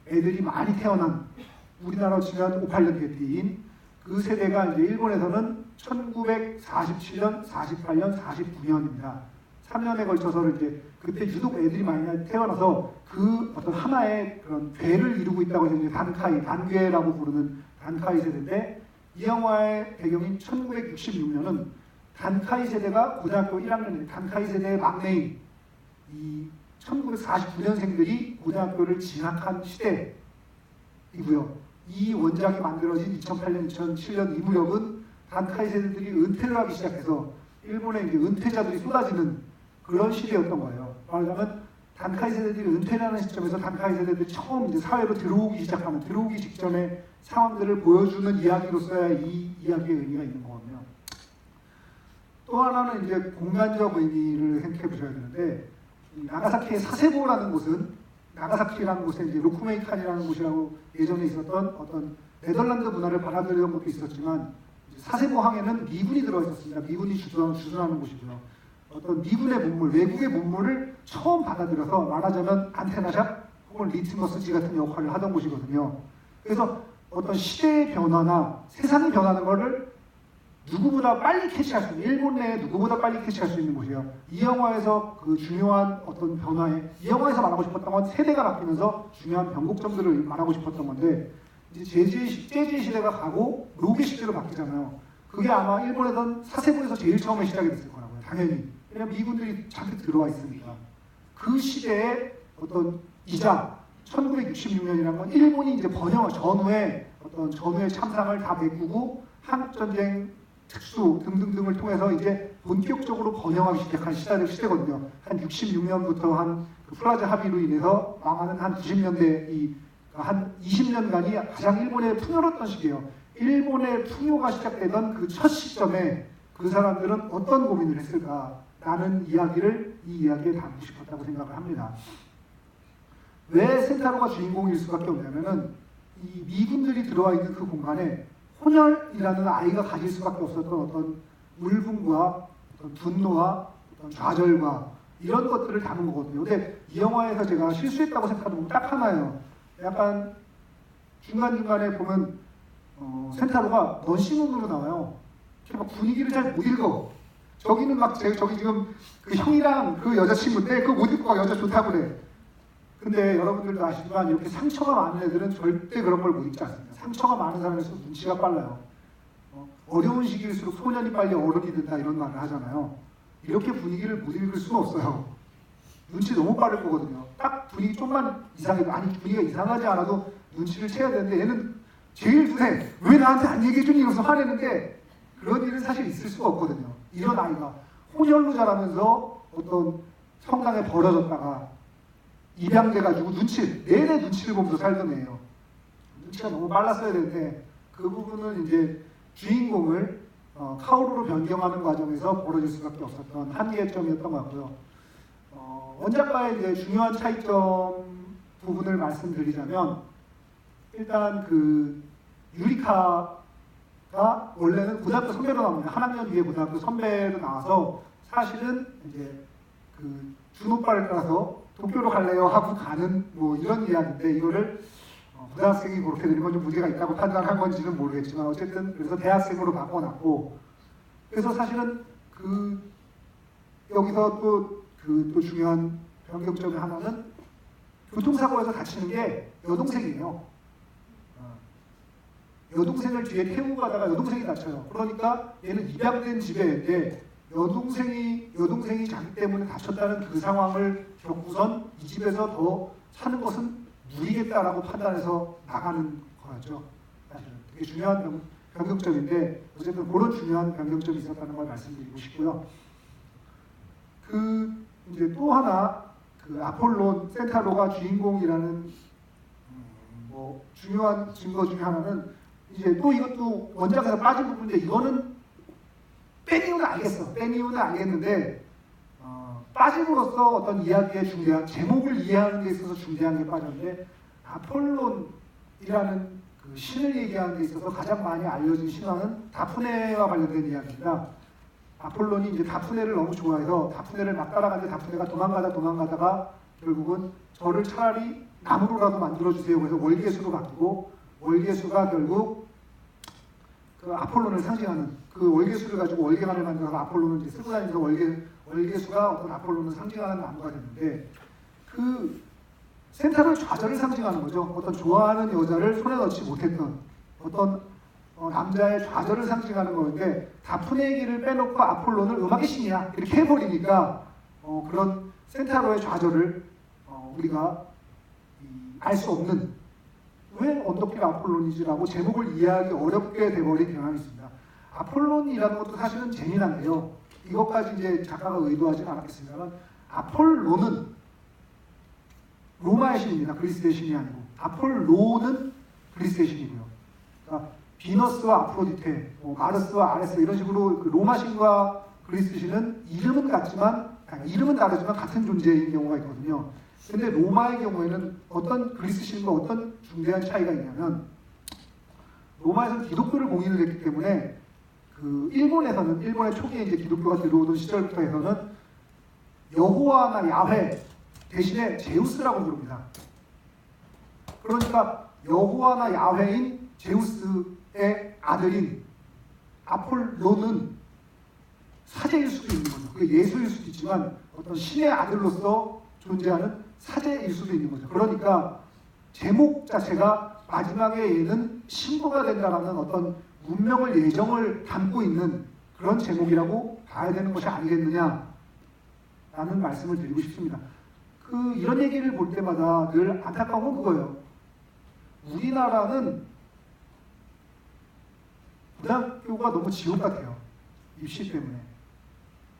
애들이 많이 태어난 우리나라로 치면 58년 개띠인 그 세대가 이제 일본에서는 1947년, 48년, 49년입니다. 3년에 걸쳐서 이제 그때 유독 애들이 많이 태어나서 그 어떤 하나의 그런 괴를 이루고 있다고 해서 단카이, 단괴라고 부르는 단카이 세대인데 이 영화의 배경인 1966년은 단카이 세대가 고등학교 1학년, 단카이 세대의 막내인 이 1949년생들이 고등학교를 진학한 시대이고요. 이 원작이 만들어진 2008년, 2007년 이 무렵은 단카이 세대들이 은퇴를 하기 시작해서 일본에 이제 은퇴자들이 쏟아지는 그런 시대였던 거예요. 말하자면 단카이 세대들이 은퇴를 하는 시점에서 단카이 세대들이 처음 이제 사회로 들어오기 시작하는, 들어오기 직전의 상황들을 보여주는 이야기로서야 이 이야기의 의미가 있는 거거든요. 또 하나는 이제 공간적 의미를 생각해 보셔야 되는데, 나가사키의 사세보라는 곳은, 나가사키라는 곳에 이제 로쿠메이칸이라는 곳이라고 예전에 있었던 어떤 네덜란드 문화를 받아들이던 것도 있었지만, 사세보 항에는 미군이 들어 있었습니다. 미군이 주둔하는 곳이고요. 어떤 미군의 문물, 외국의 문물을 처음 받아들여서 말하자면 안테나샵 혹은 리트머스지 같은 역할을 하던 곳이거든요. 그래서 어떤 시대의 변화나 세상이 변하는 것을 누구보다 빨리 캐치할 수 있는, 일본 내에 누구보다 빨리 캐치할 수 있는 곳이에요. 이 영화에서 그 중요한 어떤 변화에, 이 영화에서 말하고 싶었던 건 세대가 바뀌면서 중요한 변곡점들을 말하고 싶었던 건데, 이제 재즈 시대가 가고 로게 시대로 바뀌잖아요. 그게 아마 일본에선 사세보에서 제일 처음에 시작이 됐을 거라고요. 당연히. 왜냐면 미군들이 잔뜩 들어와 있으니까. 그 시대의 어떤 이자, 1966년이라는 건 일본이 이제 전후의 참상을 다 메꾸고 한국전쟁 특수 등등등을 통해서 이제 본격적으로 번영하기 시작한 시대거든요. 한 66년부터 한 프라자 합의로 인해서 망하는 한 90년대 한 20년간이 가장 일본의 풍요로웠던 시기예요. 일본의 풍요가 시작되던 그 첫 시점에 그 사람들은 어떤 고민을 했을까라는 이야기를 이 이야기에 담고 싶었다고 생각을 합니다. 왜 센타로가 주인공일 수밖에 없냐면은 이 미군들이 들어와 있는 그 공간에 혼혈이라는 아이가 가질 수밖에 없었던 어떤 울분과 어떤 분노와 어떤 좌절과 이런 것들을 담은 거거든요. 근데 이 영화에서 제가 실수했다고 생각하는 건 딱 하나예요. 약간 중간중간에 보면 센타로가 넌시문으로 나와요. 막 분위기를 잘 못 읽어. 저기는 막 저기 지금 그 형이랑 그 여자친구인데 그거 못 읽고 막 여자 좋다고 그래. 근데 여러분들도 아시지만 이렇게 상처가 많은 애들은 절대 그런 걸 못 읽지 않습니다. 상처가 많은 사람일수록 눈치가 빨라요. 어려운 시기일수록 소년이 빨리 어른이 된다 이런 말을 하잖아요. 이렇게 분위기를 못 읽을 수는 없어요. 눈치 너무 빠를 거거든요. 딱 분위기 좀만 이상해도, 아니 분위기가 이상하지 않아도 눈치를 채야 되는데 얘는 제일 두세 왜 나한테 안 얘기해주니 이러면서 화내는데 그런 일은 사실 있을 수가 없거든요. 이런 아이가 혼혈로 자라면서 어떤 성당에 버려졌다가 입양돼가지고 내내 눈치를 보면서 살던 애예요. 눈치가 너무 빨랐어야 되는데 그 부분은 이제 주인공을 카오루로 변경하는 과정에서 벌어질 수밖에 없었던 한계의 점이었던 것 같고요. 원작과의 이제 중요한 차이점 부분을 말씀드리자면, 일단 그 유리카가 원래는 고등학교 선배로 나옵니다. 한 학년 뒤에 고등학교 선배로 나와서 사실은 이제 그 준오빠를 따라서 도쿄로 갈래요 하고 가는 뭐 이런 이야기인데, 이거를 고등학생이 그렇게 되는 건 좀 문제가 있다고 판단한 건지는 모르겠지만 어쨌든 그래서 대학생으로 바꿔놨고, 그래서 사실은 그 여기서 또 중요한 변경점의 하나는 교통사고에서 다치는 게 여동생이에요. 여동생을 뒤에 태우고 가다가 여동생이 다쳐요. 그러니까 얘는 입양된 집에 여동생이 자기 때문에 다쳤다는 그 상황을 겪고선 이 집에서 더 사는 것은 무리겠다라고 판단해서 나가는 거죠. 사실은 되게 중요한 변경점인데 어쨌든 그런 중요한 변경점이 있었다는 걸 말씀드리고 싶고요. 이제 또 하나 아폴론 센타로가 주인공이라는 뭐 중요한 증거 중에 하나는 이제 또 이것도 원작에서 빠진 부분인데, 이거는 뺀 이유는 알겠는데 빠짐으로써 어떤 이야기의 중대한 제목을 이해하는 데 있어서 중대한 게 빠졌는데, 아폴론이라는 그 신을 얘기하는 데 있어서 가장 많이 알려진 신화는 다프네와 관련된 이야기입니다. 아폴론이 이제 다프네를 너무 좋아해서 다프네를 막 따라가는데 다프네가 도망가다가 결국은 저를 차라리 나무로라도 만들어주세요. 그래서 월계수로 바뀌고 월계수가 결국 그 아폴론을 상징하는 그 월계수를 가지고 월계관을 만들어서 아폴론을 이제 쓰고 다니면서 월계수가 어떤 아폴론을 상징하는 나무가 됐는데 그 센터를 좌절을 상징하는 거죠. 어떤 좋아하는 여자를 손에 넣지 못했던 어떤 남자의 좌절을 상징하는 거인데 다프네에게를 빼놓고 아폴론을 음악의 신이야 이렇게 해버리니까 그런 센타로의 좌절을 우리가 알 수 없는 왜 언덕길 아폴론이지라고 제목을 이해하기 어렵게 돼버린 경향이 있습니다. 아폴론이라는 것도 사실은 재미난데요. 이것까지 이제 작가가 의도하지는 않았겠습니다만 아폴론은 로마의 신입니다. 그리스의 신이 아니고 아폴로는 그리스의 신이고요. 그러니까 비너스와 아프로디테, 마르스와 아레스 이런 식으로 그 로마 신과 그리스 신은 이름은 같지만 이름은 다르지만 같은 존재인 경우가 있거든요. 근데 로마의 경우에는 어떤 그리스 신과 어떤 중대한 차이가 있냐면 로마에서는 기독교를 공인을 했기 때문에 그 일본에서는 일본의 초기에 이제 기독교가 들어오던 시절부터 해서는 여호와나 야훼 대신에 제우스라고 부릅니다. 그러니까 여호와나 야훼인 제우스의 아들인 아폴로는 사제일 수도 있는 거죠. 그게 예수일 수도 있지만 어떤 신의 아들로서 존재하는 사제일 수도 있는 거죠. 그러니까 제목 자체가 마지막에 얘는 신부가 된다라는 어떤 운명을 예정을 담고 있는 그런 제목이라고 봐야 되는 것이 아니겠느냐라는 말씀을 드리고 싶습니다. 이런 얘기를 볼 때마다 늘 안타까운 건 그거예요. 우리나라는 고등학교가 너무 지옥 같아요. 입시 때문에.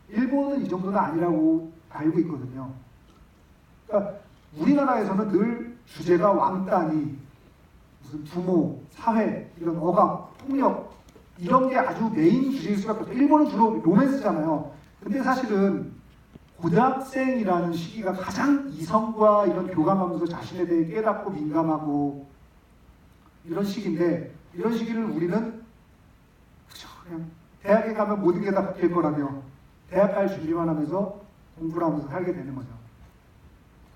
일본은 이 정도는 아니라고 알고 있거든요. 그러니까 우리나라에서는 늘 주제가 왕따니 무슨 부모, 사회, 이런 억압, 폭력 이런 게 아주 메인 주제일 수밖에 없어요. 일본은 주로 로맨스잖아요. 근데 사실은 고등학생이라는 시기가 가장 이성과 이런 교감하면서 자신에 대해 깨닫고 민감하고 이런 시기인데 이런 시기를 우리는 그냥 대학에 가면 모든 게 다 바뀔 거라며 대학 갈 준비만 하면서 공부를 하면서 살게 되는 거죠.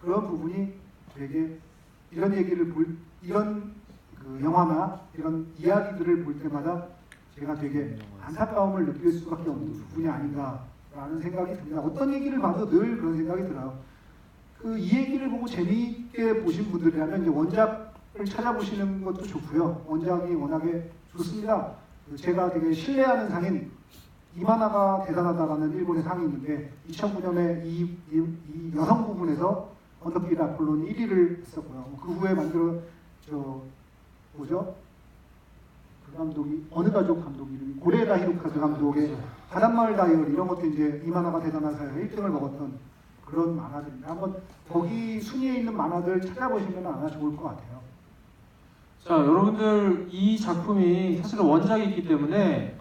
그런 부분이 되게 이런 얘기를 이런 그 영화나 이런 이야기들을 볼 때마다 제가 되게 안타까움을 느낄 수밖에 없는 부분이 아닌가라는 생각이 듭니다. 어떤 얘기를 봐도 늘 그런 생각이 들어요. 이 얘기를 보고 재미있게 보신 분들이라면 이제 원작을 찾아보시는 것도 좋고요. 원작이 워낙에 좋습니다. 제가 되게 신뢰하는 상인 이마나가 대단하다라는 일본의 상이 있는데 2009년에 이 여성 부분에서 언덕길 아폴론이 1위를 했었고요. 그 후에 그 감독이 어느 가족 감독 이름이 고레다 히로카즈 감독의 바닷마을 다이어리 이런 것도 이제 이마나가 대단한 사회가 1등을 먹었던 그런 만화들입니다. 한번 거기 순위에 있는 만화들 찾아보시면 아마 좋을 것 같아요. 자, 여러분들 이 작품이 사실은 원작이 있기 때문에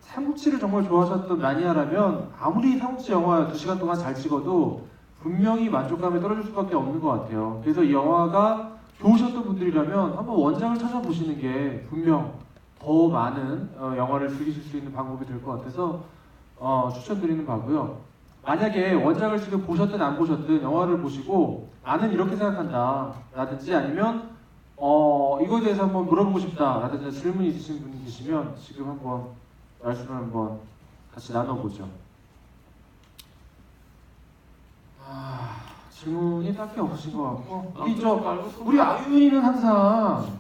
삼국지를 정말 좋아하셨던 마니아라면 아무리 삼국지 영화 2시간 동안 잘 찍어도 분명히 만족감이 떨어질 수밖에 없는 것 같아요. 그래서 이 영화가 좋으셨던 분들이라면 한번 원작을 찾아보시는 게 분명 더 많은 영화를 즐기실 수 있는 방법이 될 것 같아서 추천드리는 바고요. 만약에 원작을 지금 보셨든 안 보셨든 영화를 보시고 나는 이렇게 생각한다 라든지 아니면 이거에 대해서 한번 물어보고 싶다 라든지 질문이 있으신 분이 계시면 지금 한번 말씀을 한번 같이 나눠보죠. 질문이 딱히 없으신 것 같고 우리 아윤이는 항상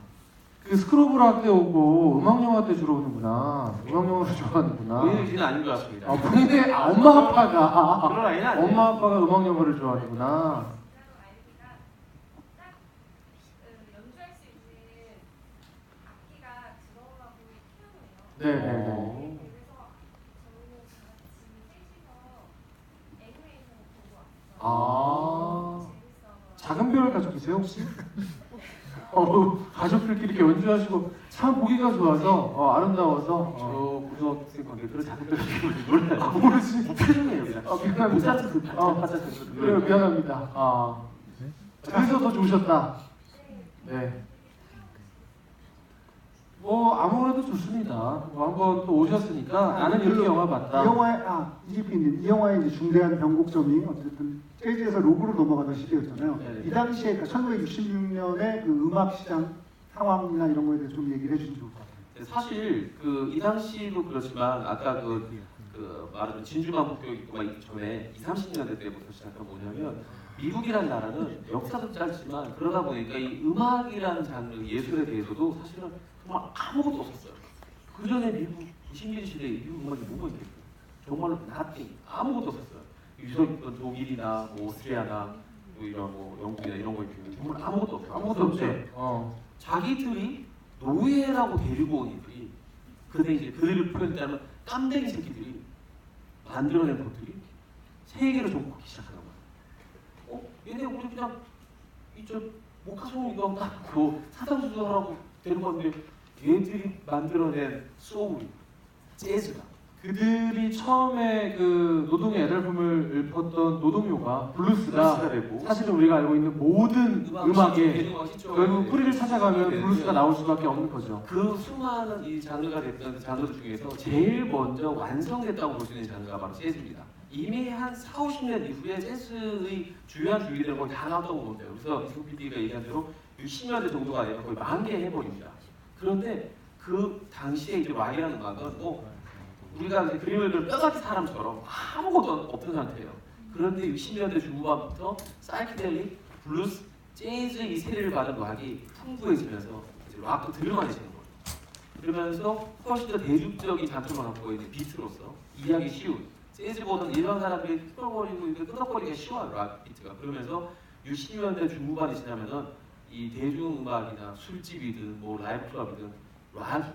그 스크로블 할 때 오고 음악 영화 때 주로 오는구나. 음악 영화를 좋아하는구나. 본인은 지는 아닌 것 같습니다. 본인의 엄마 아빠가 그런 아이는 아니에요. 엄마 아빠가 음악 영화를 좋아하는구나. 네네네. 작은 별 가족이세요 혹시? 가족들끼리 이렇게 연주하시고 참 보기가 좋아서 아름다워서 저 고등학생 관계 그런 작은 별을 몰라요. 모르지. 표정이에요. 미안합니다. 그래요, 미안합니다. 그래서 더 좋으셨다. 네. 뭐 아무래도 좋습니다. 뭐 한번 또 오셨으니까 나는 이렇게 영화 이 봤다. 영화의 이지피님 이 영화의 이제 중대한 변곡점이 어쨌든 재즈에서 로그로 넘어가던 시대였잖아요. 네네. 이 당시에 1966년의 그 음악 시장 상황이나 이런 거에 대해서 좀 얘기를 해주시면 좋을 것 같아요. 사실 그 이 당시도 그렇지만 아까 그 말하는 진주만 폭격 있고 막 전에 20, 30년대 때부터 시작한 뭐냐면 미국이라는 나라는 역사도 짧지만 그러다 보니까 이 음악이라는 장르 예술에 대해서도 사실은 정말 아무것도 없었어요. 그 전에 미국 식민 시대에 미국 음악이 뭐가 있겠어요? 정말로 nothing 아무것도 없었어요. 유럽 독일이나 뭐 오스트리아나 뭐 이런 뭐 영국이나 이런 거 있고 정말 아무것도 없어요. 아무것도 없죠. 자기들이 노예라고 데리고 온 이들이 그때 이제 그들을 표현하면 깜댕이 새끼들이 만들어낸 것들이 세계를 좀 먹기 시작하는 거야. 얘네 우리 그냥 이저 모카송 이거 딱그 사상수도하라고 데리고 왔는데 얘들이 만들어낸 소울, 재즈가 그들이 처음에 그 노동의 애달픔을 읊었던 노동요가 블루스가 되고 사실은 우리가 알고 있는 모든 음악의 결국 그 뿌리를 찾아가면 블루스가 나올 수밖에 없는 거죠. 그 수많은 이 장르가 됐던 그 장르 중에서 제일 먼저 완성됐다고 볼 수 있는 장르가 바로 재즈입니다. 이미 한 4, 50년 이후에 재즈의 주요한 주기들은 거의 다 나왔다고 보면 돼요. 그래서 이승 PD가 얘기한 대로 60년대 정도가 아니라 거의 만개해버립니다. 그런데 그 당시에 이제 락이라는 음악은 우리가 이제 그림을 뼈다귀 사람처럼 아무것도 없던 상태예요. 그런데 60년대 중후반부터 사이키델릭, 블루스, 재즈 이 세례를 받은 락이 풍부해지면서 이제 락도 들만해지는 거예요. 그러면서 훨씬 더 대중적인 장점을 갖고 있는 비트로서 이해하기 쉬운 재즈보다는 일반 사람들이 끄덕거리고 이렇게 끄덕거리기가 쉬워요 락 비트가. 그러면서 60년대 중후반이 지나면은 이 대중음악이나 술집이든 뭐 라이브 클럽이든 락이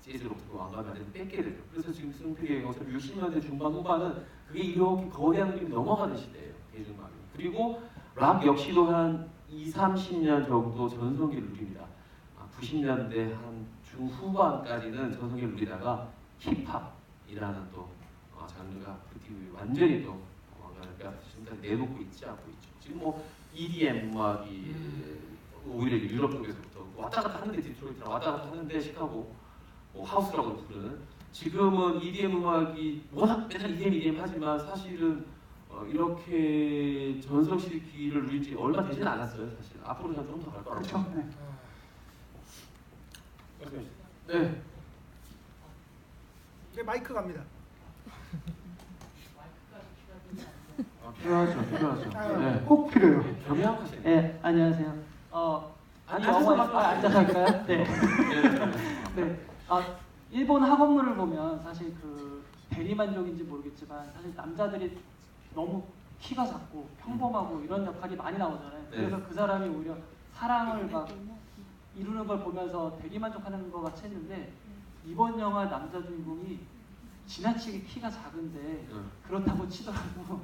재즈로부터 왕관을 완전히 뺏게 되죠. 그래서 지금 승필의 것처럼 60년대 중반 후반은 그게 이렇게 거대한 그림이 넘어가는 시대예요. 대중음악이. 그리고 락 역시도 한 20, 30년 정도 전성기를 누립니다. 90년대 한 중후반까지는 전성기를 누리다가 힙합이라는 또 장르가 그 뒤에 완전히 또 왕관을 지금까지 내놓고 있지 않고 있죠. 지금 뭐 EDM 음악이 오히려 유럽 쪽에서부터 왔다 갔다 하는데 디트로이트랑 왔다 갔다 하는데 시카고 하우스라고 부르는 지금은 EDM 음악이 워낙 맨날 EDM 하지만 사실은 이렇게 전성시기를 누린 지 얼마 되지는 않았어요. 사실 앞으로는 좀 더 갈 거라고. 그렇죠. 네. 네. 네, 마이크 갑니다. 필요하죠. 네. 꼭 필요해요. 겸양하시네. 네, 안녕하세요. 앉아서 할까요? 네. 네. 일본 학원물을 보면 사실 그 대리만족인지 모르겠지만 사실 남자들이 너무 키가 작고 평범하고 이런 역할이 많이 나오잖아요. 그래서 그 사람이 오히려 사랑을 막 이루는 걸 보면서 대리만족하는 것 같이 했는데 이번 영화 남자 주인공이 지나치게 키가 작은데 그렇다고 치더라도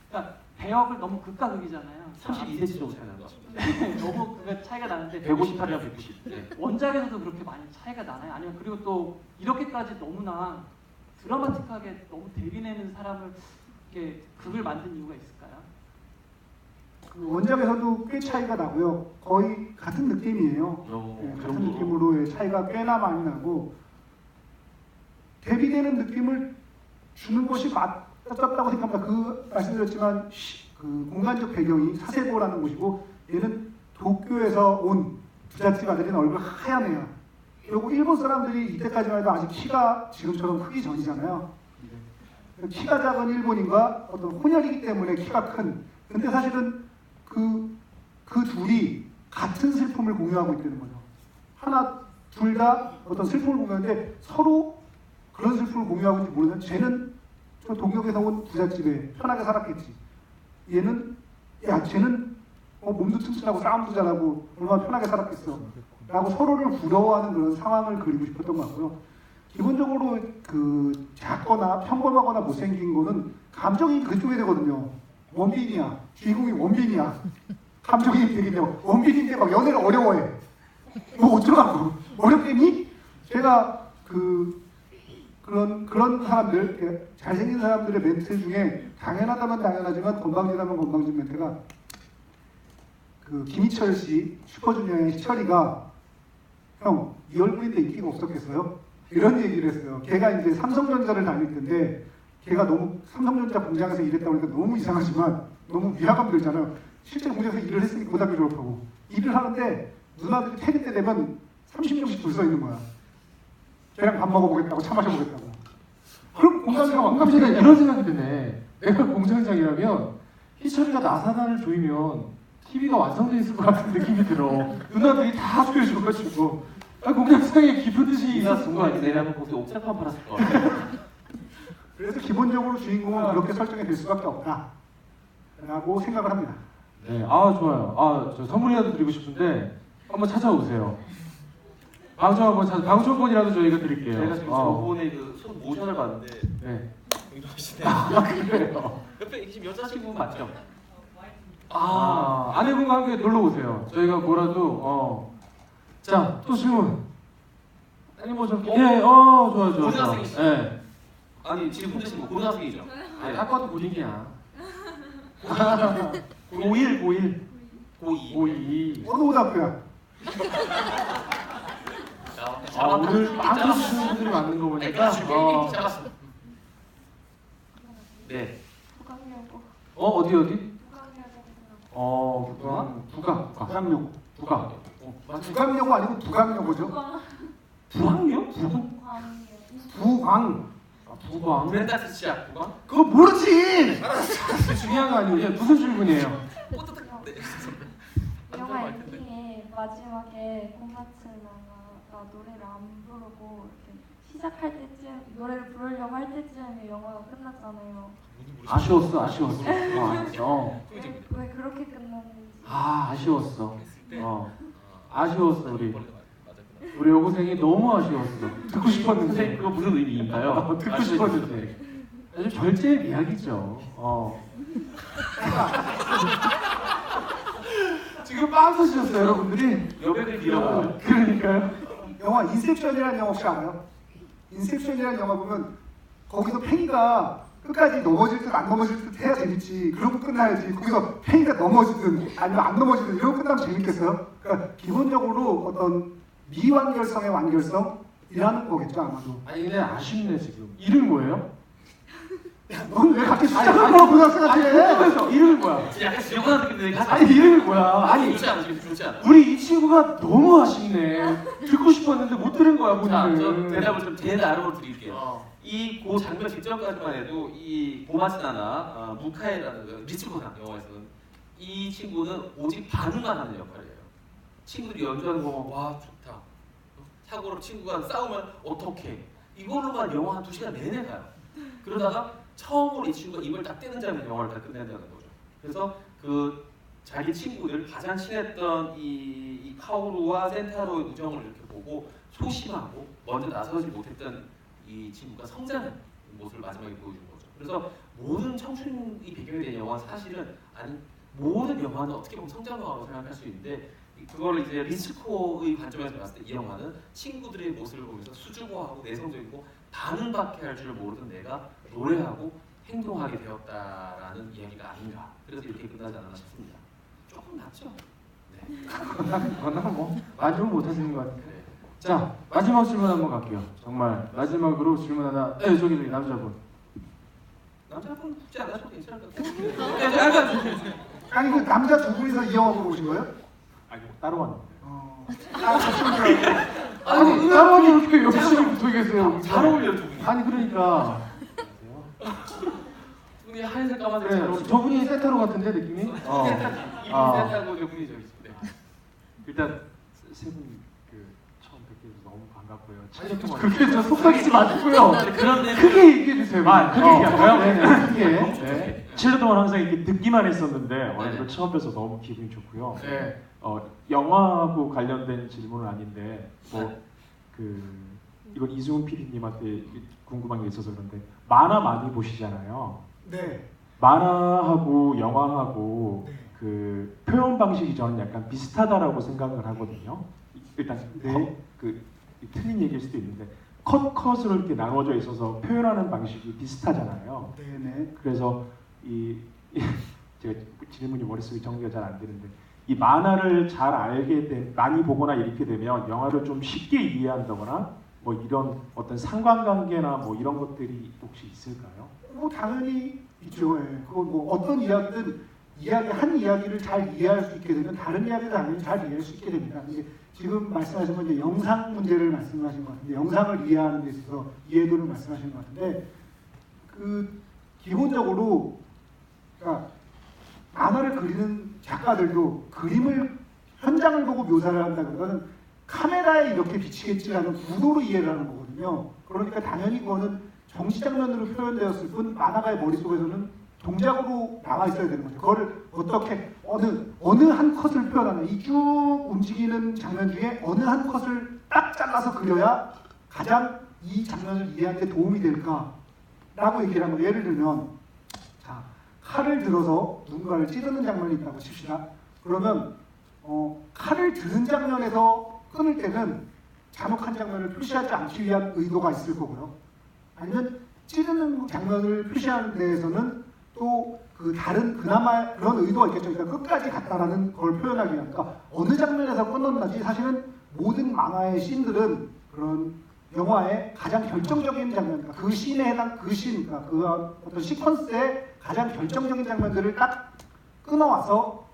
그러니까 배역을 너무 극과 극이잖아요. 32cm 정도 차이 나는 것 같습니다. 네, 너무 그 차이가 나는데 158이랑 190. 네. 원작에서도 그렇게 많이 차이가 나나요? 아니면 그리고 또 이렇게까지 너무나 드라마틱하게 너무 대비내는 사람을 이렇게 극을 만든 이유가 있을까요? 그 원작에서도 꽤 차이가 나고요. 거의 같은 느낌이에요. 네, 같은 느낌으로의 차이가 꽤나 많이 나고 대비되는 느낌을 주는 것이 맞다고 생각합니다. 그 말씀드렸지만 그 공간적 배경이 사세보라는 곳이고 얘는 도쿄에서 온 부잣집 아들인 얼굴 하얀 애야. 그리고 일본 사람들이 이때까지만 해도 아직 키가 지금처럼 크기 전이잖아요. 키가 작은 일본인과 어떤 혼혈이기 때문에 키가 큰. 근데 사실은 그 둘이 같은 슬픔을 공유하고 있다는 거죠. 둘 다 어떤 슬픔을 공유하는데 서로 그런 슬픔을 공유하고 있는지 모르는 쟤는 저 동역에서 온 부잣집에 편하게 살았겠지. 쟤는 몸도 튼튼하고 싸움도 잘하고 얼마나 편하게 살았겠어. 라고 서로를 부러워하는 그런 상황을 그리고 싶었던 것 같고요. 기본적으로 그 작거나 평범하거나 못생긴 거는 감정이 그쪽에 되거든요. 원빈이야. 주인공이 원빈이야. 감정이 되겠냐. 원빈인데 막 연애를 어려워해. 뭐 어쩌라고. 어렵겠니? 제가 그런 사람들, 잘생긴 사람들의 멘트 중에 당연하다면 당연하지만 건방지다면 건방진 멘트가 그 김희철 씨, 슈퍼주니어의 희철이가 형, 네 얼굴인데 인기가 없었겠어요? 이런 얘기를 했어요. 걔가 이제 삼성전자를 다닐 텐데 걔가 너무 삼성전자 공장에서 일했다 보니까 너무 이상하지만 너무 위화감 들잖아요. 실제 공장에서 일을 했으니 고등학교 졸업하고 일을 하는데 누나들이 퇴근 때 되면 30명씩 줄 서 있는 거야. 걔랑 밥 먹어보겠다고 차 마셔보겠다고. 그럼 공장장 갑자기 이런 생각이 드네. 내가 공장장이라면 희철이가 나사단을 조이면 TV가 완성돼 있을 것 같은 느낌이 들어. 누나들이 다 조여줘가지고 공장장에 기쁜 듯이 있었던 거 같아. 내가 한번 거기서 옥상판 팔았을 것 같아. 그래서 기본적으로 주인공은 그렇게 설정이 될 수밖에 없다 라고 생각을 합니다. 네, 아 좋아요. 저 선물이라도 드리고 싶은데 한번 찾아오세요. 방청 한번 방청권이라도 저희가 드릴게요. 제가 지금 저번에 그손 모션을 봤는데 네. 굉장하시네요. 그래요. 옆에 지금 여자친구 맞죠? 아내분과 함께 놀러 오세요. 저희가 뭐라도 자, 또 질문. 아니 뭐 좀 좋아. 고등학생이시죠? 네. 아니 지금 혼자신 거 고등학생이죠? 네. 아까도 고딩이야. 51. 어느 고등학교야? 오늘 빵 주시는 분들이 많은 거 보니까 잡았어. 네. 부강여고. 어디? 부강여고. 부강용. 맞죠? 부강여고 아니고 부강여고죠? 부학요? 부광. 부광. 브랜드 시작 부광? 그거 모르지! 중요한 거 아니에요. 무슨 질문이에요? 영화 엔딩에 마지막에 공사츠나가 노래를 안 부르고 이렇게 시작할 때쯤 노래를 부르려고 할 때쯤에 영화가 끝났잖아요. 아쉬웠어. 왜 그렇게 끝났는지. 아쉬웠어. 아쉬웠어 우리 여고생이 너무 아쉬웠어. 듣고 싶었는데 그거 무슨 의미인가요? 듣고 싶었는데 아주 절제의 미학이죠. 지금 빵 터지셨어요 여러분들이. 여배들 밀어봐. 그러니까요. 영화 인셉션이라는 영화 혹시 알아요? 인셉션이라는 영화 보면 거기서 팽이가 끝까지 넘어질 듯 안 넘어질 듯 해야 재밌지. 그러고 끝나야지. 거기서 팽이가 넘어지든 아니면 안 넘어지든 이러고 끝나면 재밌겠어요? 그러니까 기본적으로 어떤 미완결성의 완결성이라는 거겠죠 아마도. 아니 근데 아쉽네 지금. 이름 뭐예요? 넌 왜 갑자기 시작하고 고등학생 같아? 그래서 이름이 뭐야? 약간 지옥하는 느낌인데 아니 이름이 뭐야? 아니 좋지 않아 지금 좋지 않아. 우리 이 친구가 너무 아쉽네. 듣고 싶었는데 못 들은 거야 자, 저 본인은. 대답을 좀 제 나름으로 드릴게요. 이 고 장면 직전까지만 해도 이 보마츠나나 무카에라는 그 리츠코상 영화에서는 이 친구는 오직 반응만 하는 역할이에요. 친구들이 연주하는 거 보면 와 좋다. 참고로 친구가 싸우면 어떡해. 이걸로만 영화 한 2시간 내내 가요. 그러다가 처음으로 이 친구가 입을 딱 떼는 장면 영화를 다 끝낸다는 거죠. 그래서 그 자기 친구들 가장 친했던 이 카오루와 센타로의 우정을 이렇게 보고 소심하고 먼저 나서지 못했던 이 친구가 성장하는 모습을 마지막에 보여준 거죠. 그래서 모든 청춘이 배경이 된 영화 사실은 아니 모든 영화는 어떻게 보면 성장 영화라고 생각할 수 있는데 그거를 이제 리츠코의 관점에서 봤을 때 이 영화는 친구들의 모습을 보면서 수줍어하고 내성적이고 반응밖에 할 줄 모르던 내가 노래하고 행동하게 되었다라는 이야기가 아닌가. 그래서 이렇게 끝나지 않았나 싶습니다. 조금 낫죠? 네. 그건 뭐 만족을 못 하시는 것 같아요. 네. 자 마지막 질문 한번 갈게요. 정말 마지막으로 질문 하나. 네 저기 남자분. 남자분 굳이 안 하셔도 괜찮을 것 같아요. 아니 그 남자 두 분이서 이 영화 보고 오신 거예요? 아니 따로 왔는데. 아니, 따로 왔는데 어떻게 옆집에 붙어 계세요? 잘 어울려요 두 분이. 아니 그러니까. 두 분이 하얀색 까만색 잘 네, 어울려요. 저분이 센터로 같은데 느낌이? 이분 센터고 저 분이 저기 있어요. 네. 일단 세 분 그 처음 뵙게 돼서 너무 반갑고요. 7년 동안 그렇게 저 속삭이지 마시고요. 그런데 크게 얘기해 주세요. 크게 얘기할까요? 네, 크게. 네. 7년 동안 항상 이렇게 듣기만 했었는데 오늘 네. 또 처음 뵈서 너무 기분이 좋고요. 네. 영화하고 관련된 질문은 아닌데 네. 뭐 그 이건 이승훈 PD님한테 궁금한 게 있어서 그런데 만화 많이 보시잖아요. 네. 만화하고 영화하고 네. 그 표현 방식이 저는 약간 비슷하다라고 생각을 하거든요. 일단 네. 그 틀린 얘기일 수도 있는데 컷으로 이렇게 나눠져 있어서 표현하는 방식이 비슷하잖아요. 네네. 그래서 제가 질문이 머릿속에 정리가 잘 안 되는데 이 만화를 잘 많이 보거나 이렇게 되면 영화를 좀 쉽게 이해한다거나 뭐 이런 어떤 상관관계나 뭐 이런 것들이 혹시 있을까요? 뭐 당연히 있죠. 예. 그거 뭐 어떤 이야기든 한 이야기를 잘 이해할 수 있게 되면 다른 이야기도 당연히 잘 이해할 수 있게 됩니다. 이제 지금 말씀하신 건 이제 영상 문제를 말씀하신 것 같은데 영상을 이해하는 데 있어서 이해도를 말씀하신 것 같은데 그 기본적으로 그러니까 만화를 그리는 작가들도 그림을 현장을 보고 묘사를 한다기보다는 카메라에 이렇게 비치겠지라는 구도로 이해를 하는 거거든요. 그러니까 당연히 그거는 정시 장면으로 표현되었을 뿐 만화가의 머릿속에서는 동작으로 나와 있어야 되는 거죠. 그거를 어떻게 어느 한 컷을 표현하냐. 이 쭉 움직이는 장면 중에 어느 한 컷을 딱 잘라서 그려야 가장 이 장면을 이해하는 데 도움이 될까라고 얘기를 한 거예요. 예를 들면 자, 칼을 들어서 누군가를 찌르는 장면이 있다고 칩시다. 그러면 칼을 드는 장면에서 끊을 때는 잔혹한 장면을 표시하지 않기 위한 의도가 있을 거고요. 아니면 찌르는 장면을 표시하는 데에서는 또 그 다른 그나마 그런 의도가 있겠죠. 그러니까 끝까지 갔다라는 걸 표현하기 위한. 그러니까 어느 장면에서 끊었나지 사실은 모든 만화의 씬들은 그런 영화의 가장 결정적인 장면, 그러니까 그 씬에 해당 그러니까 그 어떤 시퀀스의 가장 결정적인 장면들을 딱 끊어와서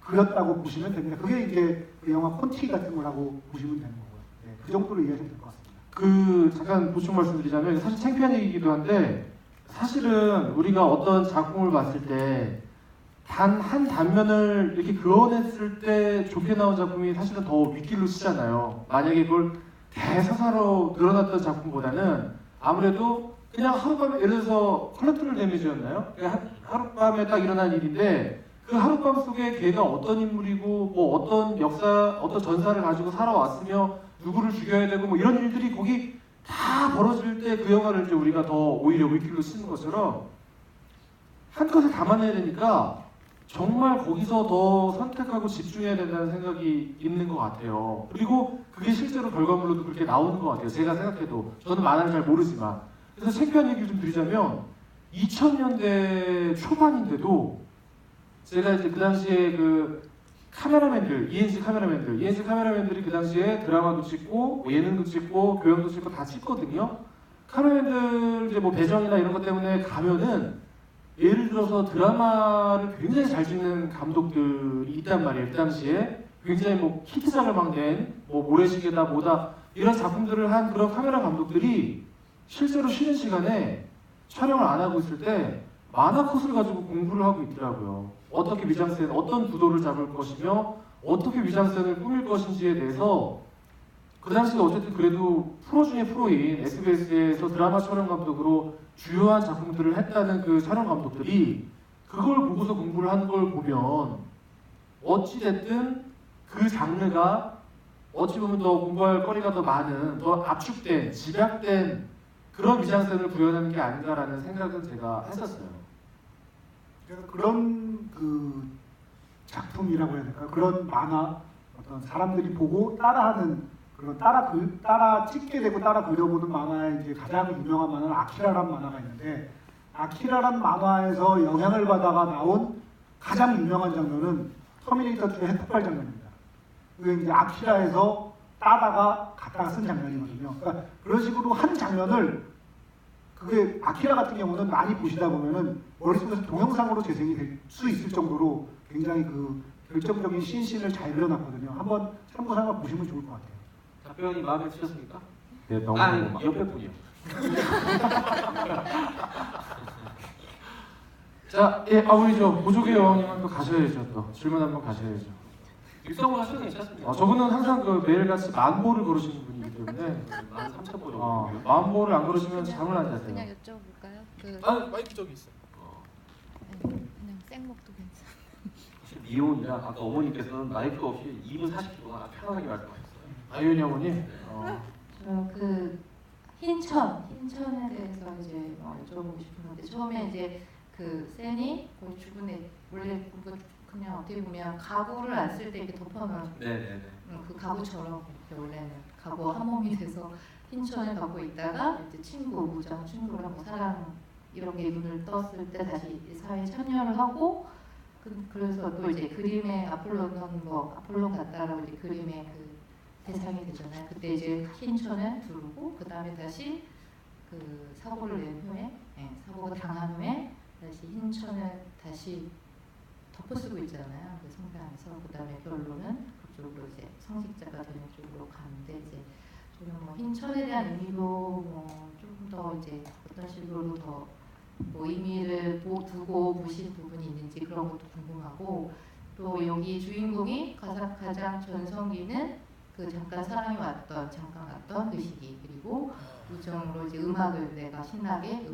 그렸다고 보시면 됩니다. 그게 이제 그 영화 콘티 같은 거라고 보시면 되는 거고요. 네, 그 정도로 이해하시면 될 것 같습니다. 잠깐 보충 말씀드리자면 사실 창피한 얘기이기도 한데 사실은 우리가 어떤 작품을 봤을 때 단 한 단면을 이렇게 그어냈을 때 좋게 나온 작품이 사실은 더 윗길로 치잖아요. 만약에 그걸 대서사로 늘어났던 작품보다는 아무래도 그냥 하룻밤에 예를 들어서 컬러트럴 데미지였나요? 하룻밤에 딱 일어난 일인데 그 하룻밤 속에 걔가 어떤 인물이고 뭐 어떤 역사, 어떤 전사를 가지고 살아왔으며 누구를 죽여야 되고 뭐 이런 일들이 거기 다 벌어질 때 그 영화를 이제 우리가 더 오히려 윗길로 치는 것처럼 한컷에 담아내야 되니까 정말 거기서 더 선택하고 집중해야 된다는 생각이 있는 것 같아요. 그리고 그게 실제로 결과물로도 그렇게 나오는 것 같아요. 제가 생각해도 저는 만화를 잘 모르지만 그래서 창피한 얘기를 좀 드리자면 2000년대 초반인데도 제가 이제 그 당시에 그 카메라맨들, ENG 카메라맨들이 그 당시에 드라마도 찍고 예능도 찍고 교양도 찍고 다 찍거든요. 카메라맨들 이제 뭐 배정이나 이런 것 때문에 가면은 예를 들어서 드라마를 굉장히 잘 찍는 감독들이 있단 말이에요. 그 당시에 굉장히 뭐 히트작을 막 낸 뭐 모래시계다 뭐다 이런 작품들을 한 그런 카메라 감독들이 실제로 쉬는 시간에 촬영을 안 하고 있을 때 만화 컷을 가지고 공부를 하고 있더라고요. 어떻게 미장센, 어떤 구도를 잡을 것이며 어떻게 미장센을 꾸밀 것인지에 대해서 그 당시에 어쨌든 그래도 프로 중에 프로인 SBS에서 드라마 촬영 감독으로 주요한 작품들을 했다는 그 촬영 감독들이 그걸 보고서 공부를 한 걸 보면 어찌됐든 그 장르가 어찌 보면 더 공부할 거리가 더 많은, 더 압축된, 집약된 그런 미장센을 구현하는 게 아닌가라는 생각은 제가 했었어요. 그래서 그런 그 작품이라고 해야 될까요? 그런 만화, 어떤 사람들이 보고 따라하는 그런 따라 찍게 되고 따라 그려보는 만화의 이제 가장 유명한 만화는 아키라란 만화가 있는데 아키라란 만화에서 영향을 받아가 나온 가장 유명한 장면은 터미네이터 2의 핵폭발 장면입니다. 그게 이제 아키라에서 따다가 갖다가 쓴 장면이거든요. 그러니까 그런 식으로 한 장면을 그게 아키라 같은 경우는 많이 보시다 보면은 머릿속에서 동영상으로 재생이 될 수 있을 정도로 굉장히 그 결정적인 씬을 잘 그려놨거든요. 한번 참고 삼아 보시면 좋을 것 같아요. 답변이 마음에 드셨습니까? 네, 너무 옆에 분이요. 자, 예, 우리 저 보조개 여왕님은 또 가셔야죠. 또 질문 한번 가셔야죠. 육성을 하셔도 괜찮습니다. 저분은 항상 그 매일같이 만보를 걸으시는 분이기 때문에 13,000보 정도. 만보를 안 걸으시면 잠을 안 자세요. 그냥 여쭤볼까요? 마이크 저기 있어요. 그냥 생목도 괜찮아요. 미혼이라 아까 어머니께서는 마이크 없이 2분 40초 동안 편안하게 말씀하셨어요. 아이윤이 어머니? 그 흰천에 대해서 이제 여쭤보고 싶은데 처음에 이제 그 센이 거의 죽은애 원래 그냥 어떻게 보면 가구를 안 쓸 때 이렇게 덮어놓은 네네네. 그 가구처럼 이렇게 원래는 가구 한 몸이 돼서 흰천에 갖고 있다가 이제 친구 우정 친구랑 뭐 사랑 이런 게 눈을 떴을 때 다시 사회에 참여를 하고 그래서 또 이제 그림의 아폴로는 뭐 아폴로 같다라고 이제 그림의 그 대상이 되잖아요. 그때 이제 흰천은 두르고 그 다음에 다시 그 사고를 낸 후에 사고가 당한 후에 다시 흰천을 다시 덮어쓰고 있잖아요. 그 성당에서 그 다음에 결론은 그쪽으로 이제 성직자가 되는 쪽으로 가는데 이제 저는 뭐 흰천에 대한 의미도 뭐 좀 더 이제 어떤 식으로 더 뭐 의미를 두고 보신 부분이 있는지 그런 것도 궁금하고 또 여기 주인공이 가장 전성기는 그 잠깐 잠깐 왔던 그 시기 그리고 우정으로 이제 음악을 내가 신나게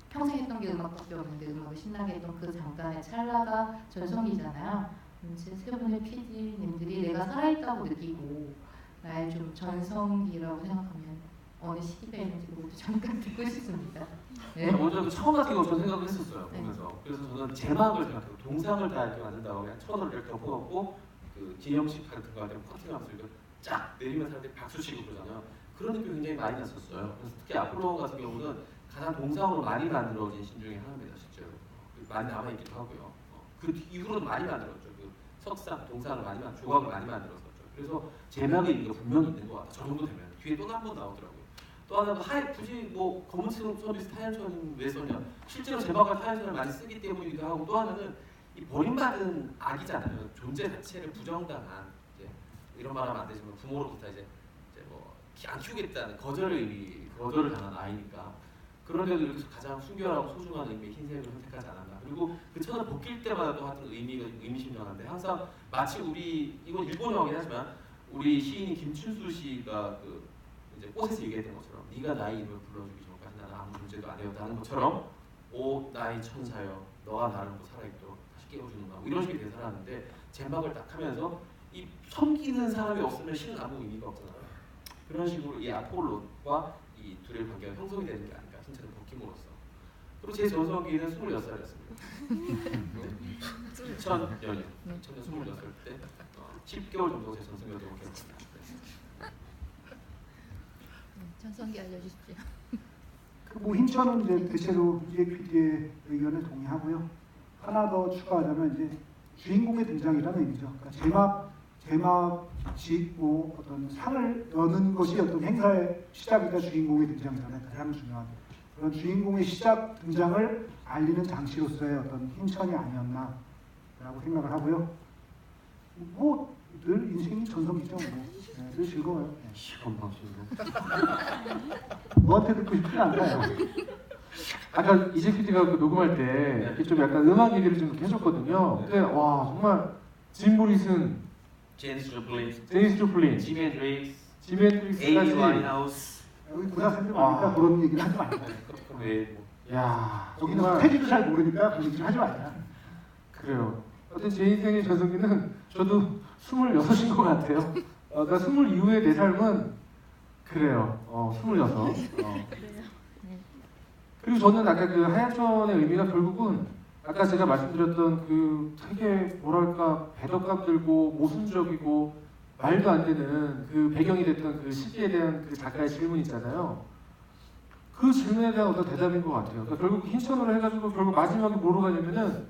평생 했던 게 음악밖에 없는데 음악을 신나게 했던 그 잠깐의 찰나가 전성기잖아요. 이제 세 분의 PD님들이 내가 살아있다고 느끼고 나의 좀 전성기라고 생각하면 어느 시기가 있는지 그것도 잠깐 듣고 싶습니다. 네. 먼저 그 처음 같은 거 저는 생각을 했었어요. 네. 보면서 그래서 저는 제막을 생각해요. 동상을 다 이렇게 만든다고 그냥 천을 이렇게 덮어갖고 그 기념식 같은 거 하면 커팅하면서 이렇게 쫙 내리면 사람들이 박수 치고 그러잖아요. 그런 느낌이 굉장히 많이 났었어요. 그래서 특히 아폴로 같은 경우는 가장 동상으로 많이 만들어진 신 중에 하나입니다, 실제로. 많이 남아있기도 하고요. 그 이후로도 많이 만들었죠. 그 석상, 동상을 조각을 많이 만들었었죠. 그래서 제막의 의미가 분명히 있는 것 같아요. 저 정도 되면 뒤에 또 한 번 나오더라고요. 또 하나는 굳이 뭐 검은색 서비스 타연천은 왜 썼냐? 실제로 제막을 타연천을 많이 쓰기 때문이기도 하고 또 하나는 이 버림받은 아기잖아요. 존재 자체를 부정당한 이제 이런 말하면 안 되지만 부모로부터 이제 뭐 안 키우겠다는 거절을 당한 아이니까 그런데도 이렇게 가장 순결하고 소중한 의미의 흰색을 선택하지 않았나. 그리고 그 천을 벗길 때마다 또 하여튼 의미심장한데 항상 마치 이건 일본 영화긴 하지만 우리 시인인 김춘수 씨가 그 이제 꽃에서 얘기했던 것처럼 네가 나의 이름을 불러주기 전까지 나는 아무 존재도 아니었다는 것처럼 오 나의 천사여 너가 나를 또 살아있도록 다시 깨워주는 마 이런 식의 대사를 하는데 제막을 딱 하면서 이 섬기는 사람이 없으면 시는 아무 의미가 없잖아요. 그런 식으로 이 아폴로와 이 둘의 관계가 형성이 되는 게 아닌가 흰천을 벗김으로써. 그리고 제 전성기는 26살이었습니다. 2000년이요. 26살 때 10개월 정도 제 전성기가 되고 기억합니다. 전성기 알려주십시오. 뭐 흰천은 이제 대체로 PD의 의견에 동의하고요. 하나 더 추가하자면 이제 주인공의 등장이라는 의미죠. 그러니까 제막식 뭐 어떤 상을 여는 것이 어떤 행사의 시작이자 주인공의 등장이잖아요. 가장 중요한 그런 주인공의 시작 등장을 알리는 장치로서의 어떤 흰천이 아니었나라고 생각을 하고요. 뭐 늘 인생이 전성기죠. 늘 즐거워요. 시간 방식으로. 뭐한테 듣고 싶지는 않아요. 아까 이재 PD가 그 녹음할 때 이렇게 좀 약간 음악 얘기를 좀 해줬거든요. 근데 와 정말 짐 모리슨, 제니스 조플린, 지미 앤드릭스, hendrix까지 에이미 와인하우스. 여기 고등학생들 많으니까 그런 얘기를 하지 말자. 야 여기는 정말 태지도 잘 모르니까 그런 얘기 하지 말자. 그래요. 어떤 제 인생의 전성기는 저도 26인 것 같아요. 나 20 이후의 내 삶은 그래요. 26. 그리고 저는 아까 그 하얀천의 의미가 결국은 아까 제가 말씀드렸던 그 되게 뭐랄까 배덕감 들고 모순적이고 말도 안 되는 그 배경이 됐던 그 시기에 대한 그 작가의 질문 있잖아요. 그 질문에 대한 어떤 대답인 것 같아요. 그러니까 결국 흰천으로 해가지고 결국 마지막에 뭐로 가냐면은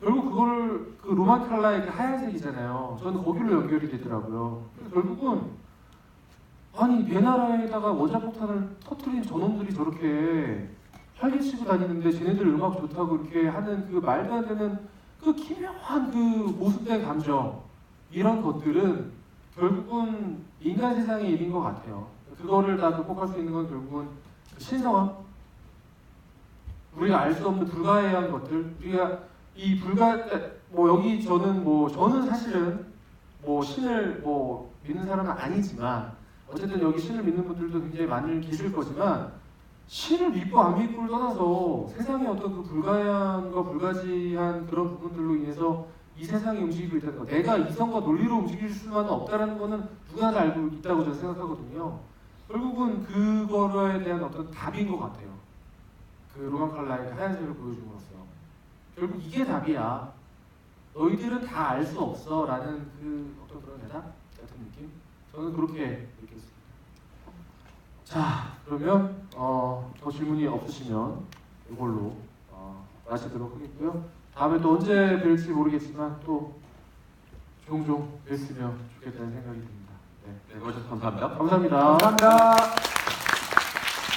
결국 그걸 그 로만 칼라의 그 하얀색이잖아요. 저는 거기로 연결이 되더라고요. 그래서 결국은 아니 배나라에다가 원자폭탄을 터뜨린 저놈들이 저렇게 활개치고 다니는데 쟤네들 음악 좋다고 이렇게 하는 그 말도 안 되는 그 기묘한 그 모순된 감정 이런 것들은 결국은 인간 세상의 일인 것 같아요. 그거를 다 극복할 수 있는 건 결국은 신성함 우리가 알 수 없는 불가해한 것들 우리가 이 여기 저는 사실은 뭐 신을 뭐 믿는 사람은 아니지만 어쨌든 여기 신을 믿는 분들도 굉장히 많이 계실 거지만 신을 믿고 안 믿고를 떠나서 세상의 어떤 그 불가해한과 불가지한 그런 부분들로 인해서 이 세상이 움직이고 있다는 거 내가 이성과 논리로 움직일 수만은 없다는 거는 누구나 다 알고 있다고 저는 생각하거든요. 결국은 그거에 대한 어떤 답인 것 같아요. 그 로만 칼라의 하얀색을 보여줌으로써 결국 이게 답이야. 너희들은 다 알 수 없어 라는 그 어떤 그런 대답 같은 느낌? 저는 그렇게 느꼈습니다. 자 그러면 더 질문이 없으시면 이걸로 마치도록 하겠고요. 다음에 또 언제 뵐지 모르겠지만 또 종종 뵀으면 좋겠다는 생각이 듭니다. 네. 네, 오셔서 감사합니다. 감사합니다. 감사합니다.